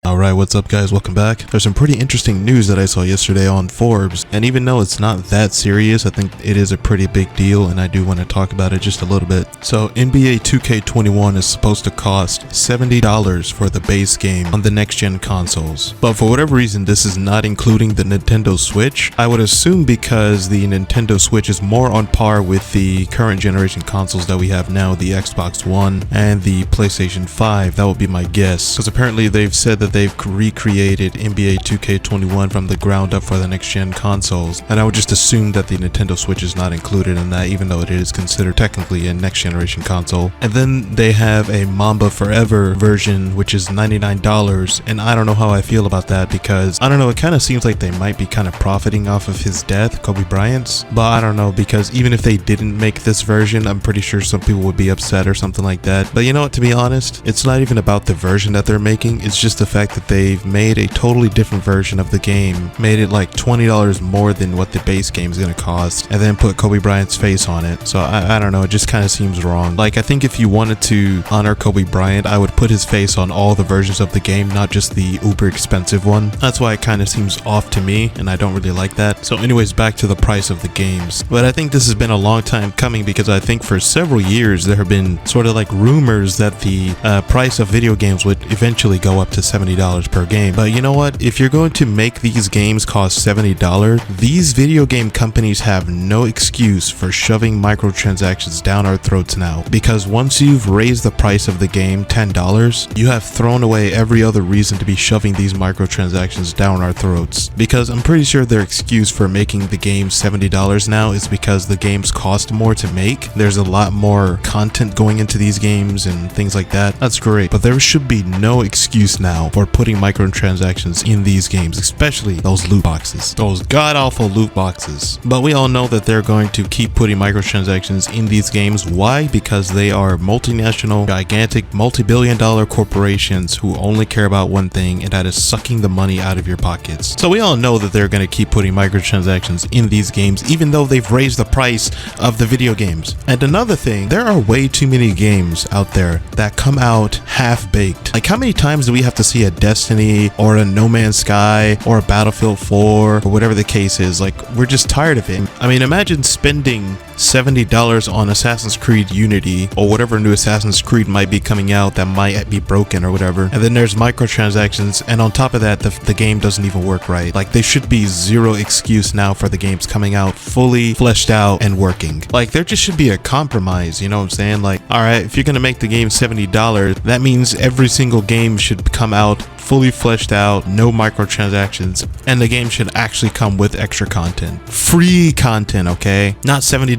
Alright, what's up guys, welcome back. There's some pretty interesting news that I saw yesterday on Forbes, and even though it's not that serious, I think it is a pretty big deal and I do want to talk about it just a little bit. So NBA 2K21 is supposed to cost $70 for the base game on the next gen consoles, but for whatever reason this is not including the Nintendo Switch. I would assume because the Nintendo Switch is more on par with the current generation consoles that we have now, the Xbox One and the PlayStation 5. That would be my guess, because apparently they've said that they've recreated NBA 2K21 from the ground up for the next gen consoles, and I would just assume that the Nintendo Switch is not included in that, even though it is considered technically a next generation console. And then they have a Mamba Forever version, which is $99, and I don't know how I feel about that, because I don't know, it kind of seems like they might be kind of profiting off of his death, Kobe Bryant's, but I don't know, because even if they didn't make this version, I'm pretty sure some people would be upset or something like that. But you know what, to be honest, it's not even about the version that they're making, it's just the fact that they've made a totally different version of the game, made it like $20 more than what the base game is going to cost, and then put Kobe Bryant's face on it. So I don't know, it just kind of seems wrong. Like, I think if you wanted to honor Kobe Bryant, I would put his face on all the versions of the game, not just the uber expensive one. That's why it kind of seems off to me, and I don't really like that. So anyways, back to the price of the games. But I think this has been a long time coming, because I think for several years there have been sort of like rumors that the price of video games would eventually go up to $70 per game. But you know what, if you're going to make these games cost $70, these video game companies have no excuse for shoving microtransactions down our throats now, because once you've raised the price of the game $10, you have thrown away every other reason to be shoving these microtransactions down our throats. Because I'm pretty sure their excuse for making the game $70 now is because the games cost more to make. There's a lot more content going into these games and things like that. That's great, but there should be no excuse now for putting microtransactions in these games, especially those loot boxes, those god-awful loot boxes. But we all know that they're going to keep putting microtransactions in these games. Why? Because they are multinational, gigantic, multi-billion-dollar corporations who only care about one thing, and that is sucking the money out of your pockets. So we all know that they're going to keep putting microtransactions in these games, even though they've raised the price of the video games. And another thing, there are way too many games out there that come out half-baked. Like, how many times do we have to see a Destiny or a No Man's Sky or a Battlefield 4 or whatever the case is? Like, we're just tired of it. I mean, imagine spending $70 on Assassin's Creed Unity or whatever new Assassin's Creed might be coming out that might be broken or whatever, and then there's microtransactions, and on top of that the game doesn't even work right. Like, there should be zero excuse now for the games coming out fully fleshed out and working. Like, there just should be a compromise, you know what I'm saying? Like, alright, if you're gonna make the game $70, that means every single game should come out fully fleshed out, no microtransactions, and the game should actually come with extra content. Free content, okay? Not $70,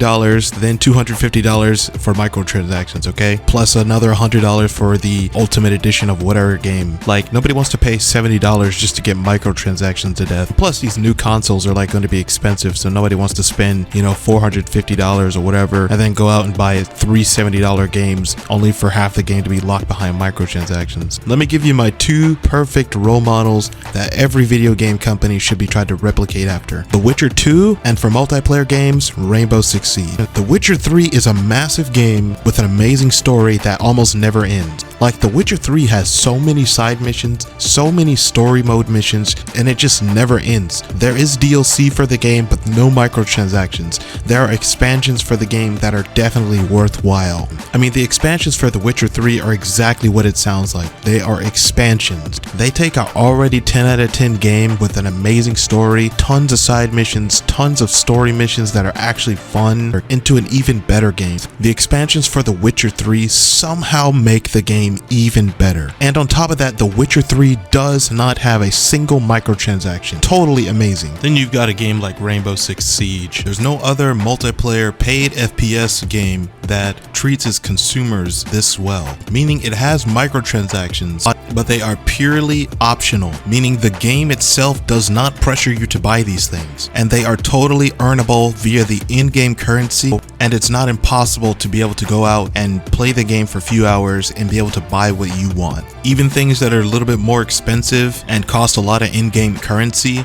then $250 for microtransactions, okay? Plus another $100 for the ultimate edition of whatever game. Like, nobody wants to pay $70 just to get microtransactions to death. Plus, these new consoles are like going to be expensive, so nobody wants to spend, you know, $450 or whatever, and then go out and buy three $70 games only for half the game to be locked behind microtransactions. Let me give you my two perfect role models that every video game company should be trying to replicate after: The Witcher 2, and for multiplayer games, Rainbow Six Siege. The Witcher 3 is a massive game with an amazing story that almost never ends. Like, The Witcher 3 has so many side missions, so many story mode missions, and it just never ends. There is DLC for the game, but no microtransactions. There are expansions for the game that are definitely worthwhile. I mean, the expansions for The Witcher 3 are exactly what it sounds like. They are expansions. They take an already 10 out of 10 game with an amazing story, tons of side missions, tons of story missions that are actually fun, or into an even better game. The expansions for The Witcher 3 somehow make the game even better. And on top of that, The Witcher 3 does not have a single microtransaction. Totally amazing. Then you've got a game like Rainbow Six Siege. There's no other multiplayer paid FPS game that treats its consumers this well, meaning it has microtransactions, but they are purely optional, meaning the game itself does not pressure you to buy these things, and they are totally earnable via the in-game currency, and it's not impossible to be able to go out and play the game for a few hours and be able to buy what you want. Even things that are a little bit more expensive and cost a lot of in-game currency,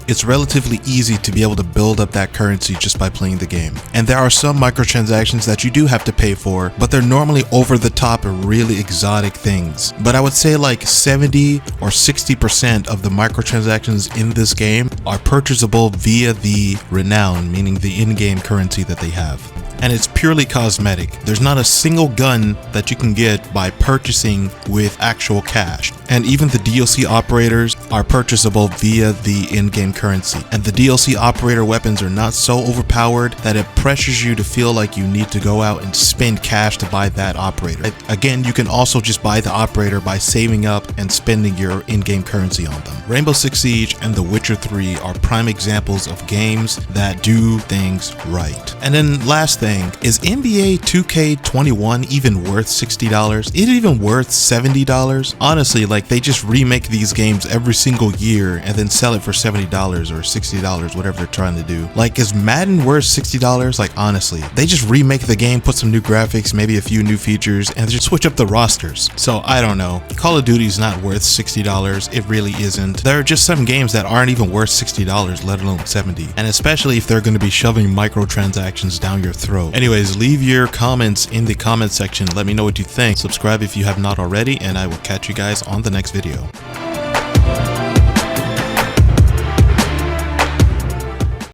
it's relatively easy to be able to build up that currency just by playing the game. And there are some microtransactions that you do have to pay for, but they're normally over the top and really exotic things. But I would say like 70 or 60% of the microtransactions in this game are purchasable via the renown, meaning the in-game currency that they have. And it's purely cosmetic. There's not a single gun that you can get by purchasing with actual cash. And even the DLC operators are purchasable via the in-game currency. And the DLC operator weapons are not so overpowered that it pressures you to feel like you need to go out and spend cash to buy that operator. Again, you can also just buy the operator by saving up and spending your in-game currency on them. Rainbow Six Siege and The Witcher 3 are prime examples of games that do things right. And then last thing, is NBA 2K21 even worth $60? Is it even worth $70? Honestly, like they just remake these games every single year and then sell it for $70 or $60, whatever they're trying to do. Like, is Madden worth $60? Like, honestly, they just remake the game, put some new graphics, maybe a few new features, and just switch up the rosters. So I don't know. Call of Duty is not worth $60. It really isn't. There are just some games that aren't even worth $60, let alone $70. And especially if they're going to be shoving microtransactions down your throat. Anyways, leave your comments in the comment section. Let me know what you think. Subscribe if you have not already, and I will catch you guys on the next video.